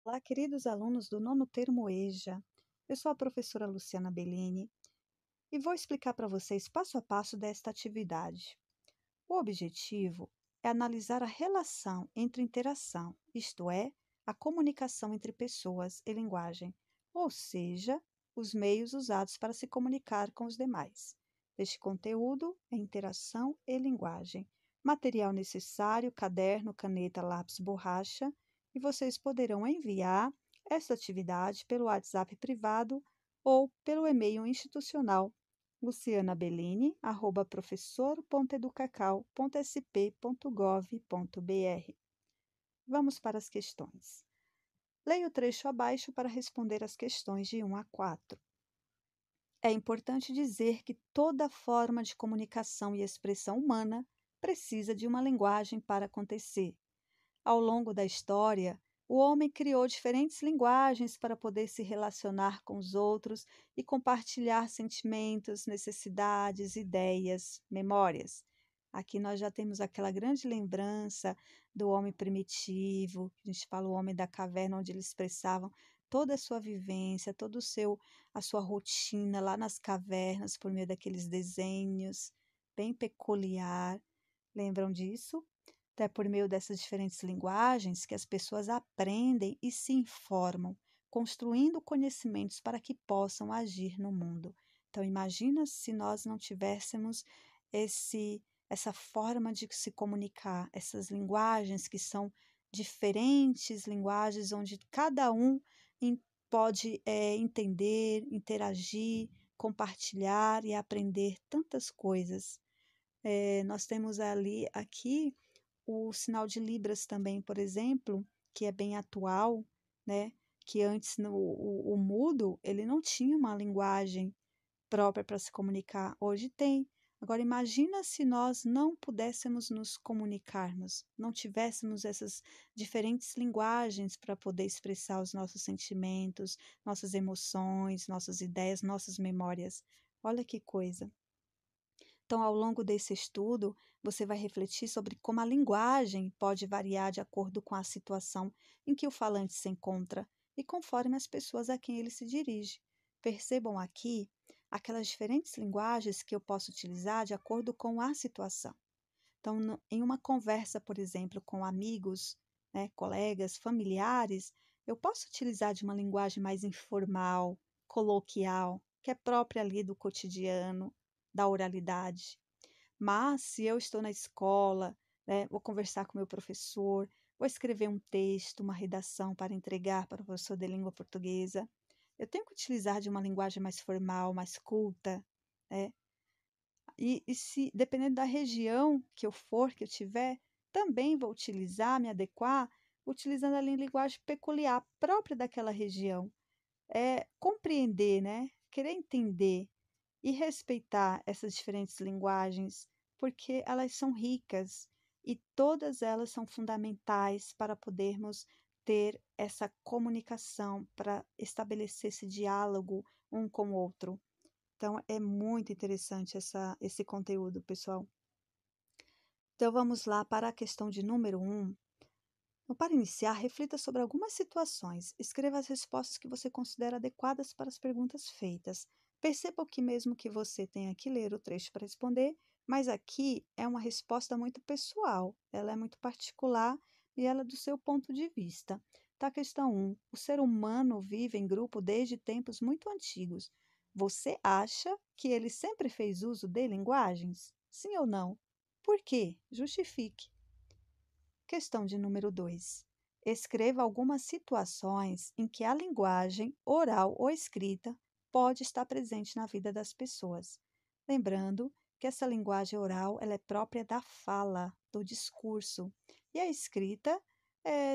Olá, queridos alunos do nono termo EJA. Eu sou a professora Luciana Bellini e vou explicar para vocês passo a passo desta atividade. O objetivo é analisar a relação entre interação, isto é, a comunicação entre pessoas e linguagem, ou seja, os meios usados para se comunicar com os demais. Este conteúdo é interação e linguagem. Material necessário: caderno, caneta, lápis, borracha, e vocês poderão enviar essa atividade pelo WhatsApp privado ou pelo e-mail institucional lucianabellini@professor.educacau.sp.gov.br. Vamos para as questões. Leia o trecho abaixo para responder as questões de 1 a 4. É importante dizer que toda forma de comunicação e expressão humana precisa de uma linguagem para acontecer. Ao longo da história, o homem criou diferentes linguagens para poder se relacionar com os outros e compartilhar sentimentos, necessidades, ideias, memórias. Aqui nós já temos aquela grande lembrança do homem primitivo, que a gente fala o homem da caverna, onde eles expressavam toda a sua vivência, a sua rotina lá nas cavernas por meio daqueles desenhos bem peculiar. Lembram disso? Então, é por meio dessas diferentes linguagens que as pessoas aprendem e se informam, construindo conhecimentos para que possam agir no mundo. Então, imagina se nós não tivéssemos essa forma de se comunicar, essas linguagens que são diferentes linguagens, onde cada um pode entender, interagir, compartilhar e aprender tantas coisas. Nós temos aqui o sinal de Libras também, por exemplo, que é bem atual, né? Que antes o mudo ele não tinha uma linguagem própria para se comunicar, hoje tem. Agora imagina se nós não pudéssemos nos comunicarmos, não tivéssemos essas diferentes linguagens para poder expressar os nossos sentimentos, nossas emoções, nossas ideias, nossas memórias. Olha que coisa. Então, ao longo desse estudo, você vai refletir sobre como a linguagem pode variar de acordo com a situação em que o falante se encontra e conforme as pessoas a quem ele se dirige. Percebam aqui aquelas diferentes linguagens que eu posso utilizar de acordo com a situação. Então, em uma conversa, por exemplo, com amigos, né, colegas, familiares, eu posso utilizar de uma linguagem mais informal, coloquial, que é própria ali do cotidiano, da oralidade. Mas se eu estou na escola, né, vou conversar com meu professor, vou escrever um texto, uma redação para entregar para o professor de língua portuguesa, eu tenho que utilizar de uma linguagem mais formal, mais culta, né? E se, dependendo da região que eu for, que eu tiver, também vou utilizar, me adequar, utilizando a linguagem peculiar própria daquela região. É compreender, né? Querer entender e respeitar essas diferentes linguagens, porque elas são ricas e todas elas são fundamentais para podermos ter essa comunicação, para estabelecer esse diálogo um com o outro. Então, é muito interessante esse conteúdo, pessoal. Então, vamos lá para a questão de número 1. Então, para iniciar, reflita sobre algumas situações. Escreva as respostas que você considera adequadas para as perguntas feitas. Perceba que mesmo que você tenha que ler o trecho para responder, mas aqui é uma resposta muito pessoal, ela é muito particular e ela é do seu ponto de vista. Tá, questão 1. O ser humano vive em grupo desde tempos muito antigos. Você acha que ele sempre fez uso de linguagens? Sim ou não? Por quê? Justifique. Questão de número 2. Escreva algumas situações em que a linguagem oral ou escrita pode estar presente na vida das pessoas. Lembrando que essa linguagem oral ela é própria da fala, do discurso. E a escrita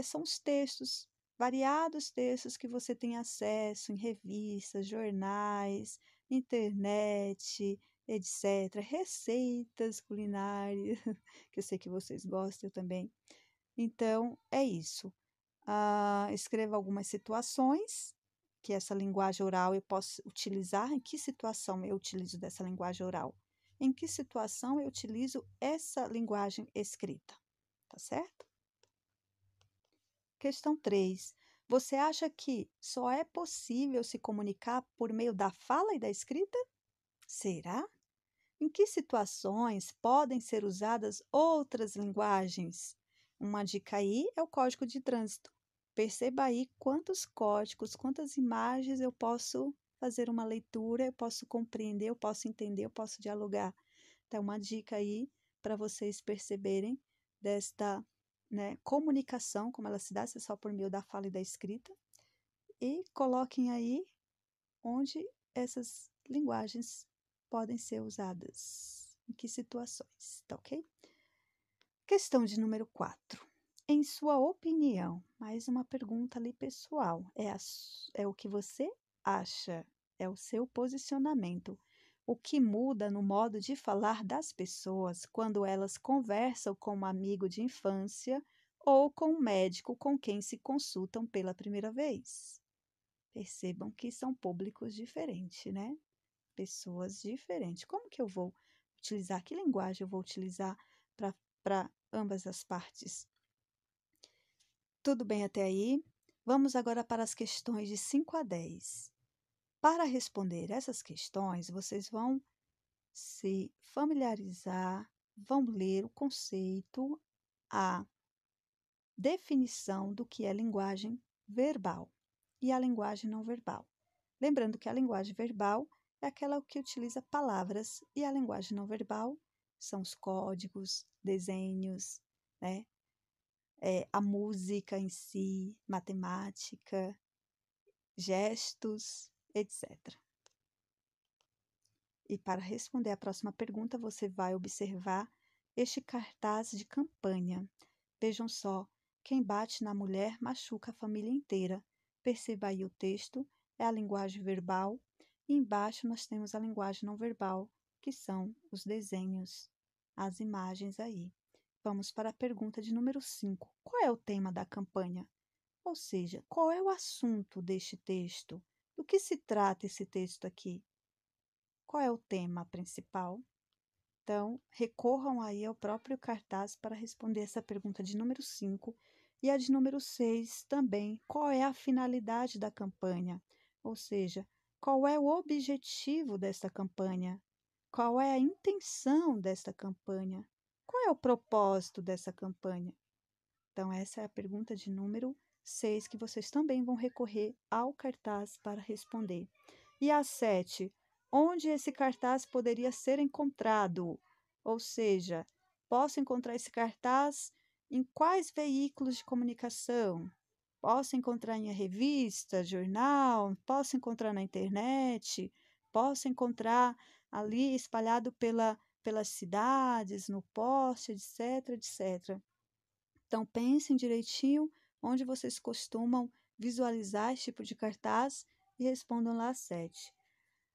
são os textos, variados textos que você tem acesso em revistas, jornais, internet, etc. Receitas culinárias, que eu sei que vocês gostam também. Então, é isso. Escreva algumas situações que essa linguagem oral eu posso utilizar. Em que situação eu utilizo dessa linguagem oral? Em que situação eu utilizo essa linguagem escrita? Tá certo? Questão 3. Você acha que só é possível se comunicar por meio da fala e da escrita? Será? Em que situações podem ser usadas outras linguagens? Uma dica aí é o código de trânsito. Perceba aí quantos códigos, quantas imagens eu posso fazer uma leitura, eu posso compreender, eu posso entender, eu posso dialogar. Então, uma dica aí para vocês perceberem desta, né, comunicação, como ela se dá, se é só por meio da fala e da escrita, e coloquem aí onde essas linguagens podem ser usadas, em que situações, tá ok? Questão de número 4. Em sua opinião, mais uma pergunta ali pessoal, é o que você acha, é o seu posicionamento. O que muda no modo de falar das pessoas quando elas conversam com um amigo de infância ou com um médico com quem se consultam pela primeira vez? Percebam que são públicos diferentes, né? Pessoas diferentes. Como que eu vou utilizar? Que linguagem eu vou utilizar para ambas as partes? Tudo bem até aí? Vamos agora para as questões de 5 a 10. Para responder essas questões, vocês vão se familiarizar, vão ler o conceito, a definição do que é linguagem verbal e a linguagem não verbal. Lembrando que a linguagem verbal é aquela que utiliza palavras e a linguagem não verbal são os códigos, desenhos, né? A música em si, matemática, gestos, etc. E para responder a próxima pergunta, você vai observar este cartaz de campanha. Vejam só, quem bate na mulher machuca a família inteira. Perceba aí o texto, é a linguagem verbal, e embaixo nós temos a linguagem não verbal, que são os desenhos, as imagens aí. Vamos para a pergunta de número 5. Qual é o tema da campanha? Ou seja, qual é o assunto deste texto? Do que se trata esse texto aqui? Qual é o tema principal? Então, recorram aí ao próprio cartaz para responder essa pergunta de número 5 e a de número 6 também. Qual é a finalidade da campanha? Ou seja, qual é o objetivo desta campanha? Qual é a intenção desta campanha? Qual é o propósito dessa campanha? Então, essa é a pergunta de número 6 que vocês também vão recorrer ao cartaz para responder. E a 7, onde esse cartaz poderia ser encontrado? Ou seja, posso encontrar esse cartaz em quais veículos de comunicação? Posso encontrar em revista, jornal, posso encontrar na internet, posso encontrar ali espalhado pelas cidades, no poste, etc, etc. Então, pensem direitinho onde vocês costumam visualizar esse tipo de cartaz e respondam lá 7.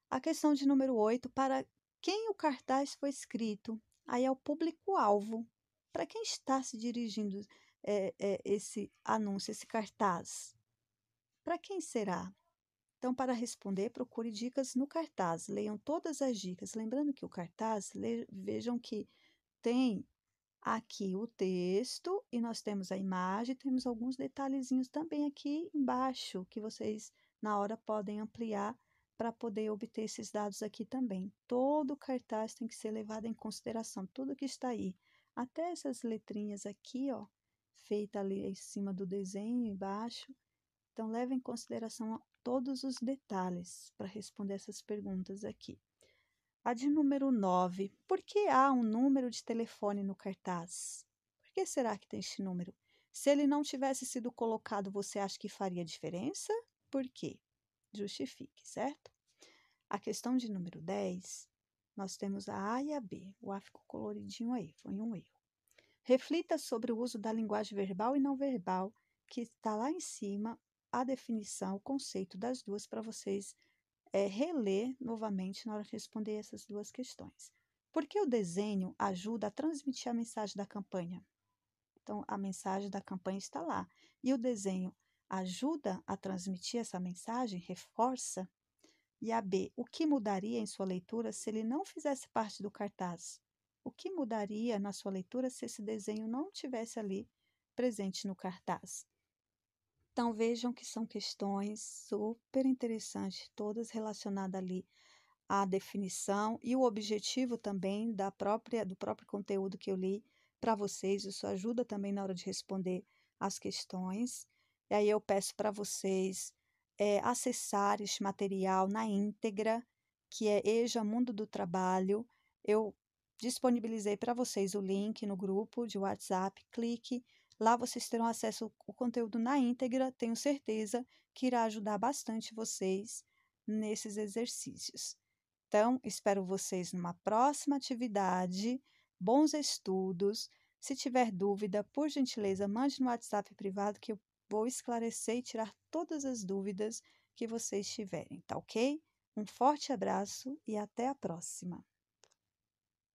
A questão de número 8, para quem o cartaz foi escrito? Aí é o público-alvo. Para quem está se dirigindo esse anúncio, esse cartaz? Para quem será? Então, para responder, procure dicas no cartaz. Leiam todas as dicas. Lembrando que o cartaz, vejam que tem aqui o texto e nós temos a imagem, temos alguns detalhezinhos também aqui embaixo que vocês na hora podem ampliar para poder obter esses dados aqui também. Todo o cartaz tem que ser levado em consideração, tudo que está aí, até essas letrinhas aqui, ó, feita ali em cima do desenho embaixo. Então leve em consideração todos os detalhes para responder essas perguntas aqui. A de número 9. Por que há um número de telefone no cartaz? Por que será que tem este número? Se ele não tivesse sido colocado, você acha que faria diferença? Por quê? Justifique, certo? A questão de número 10, nós temos a A e a B. O A ficou coloridinho aí, foi um erro. Reflita sobre o uso da linguagem verbal e não verbal, que está lá em cima, a definição, o conceito das duas para vocês reler novamente na hora de responder essas duas questões. Por que o desenho ajuda a transmitir a mensagem da campanha? Então, a mensagem da campanha está lá. E o desenho ajuda a transmitir essa mensagem, reforça? E a B, o que mudaria em sua leitura se ele não fizesse parte do cartaz? O que mudaria na sua leitura se esse desenho não tivesse ali presente no cartaz? Então vejam que são questões super interessantes, todas relacionadas ali à definição e o objetivo também do próprio conteúdo que eu li para vocês. Isso ajuda também na hora de responder as questões. E aí eu peço para vocês acessar este material na íntegra, que é EJA Mundo do Trabalho. Eu disponibilizei para vocês o link no grupo de WhatsApp. Clique, lá vocês terão acesso ao conteúdo na íntegra. Tenho certeza que irá ajudar bastante vocês nesses exercícios. Então, espero vocês numa próxima atividade. Bons estudos. Se tiver dúvida, por gentileza, mande no WhatsApp privado que eu vou esclarecer e tirar todas as dúvidas que vocês tiverem, tá ok? Um forte abraço e até a próxima!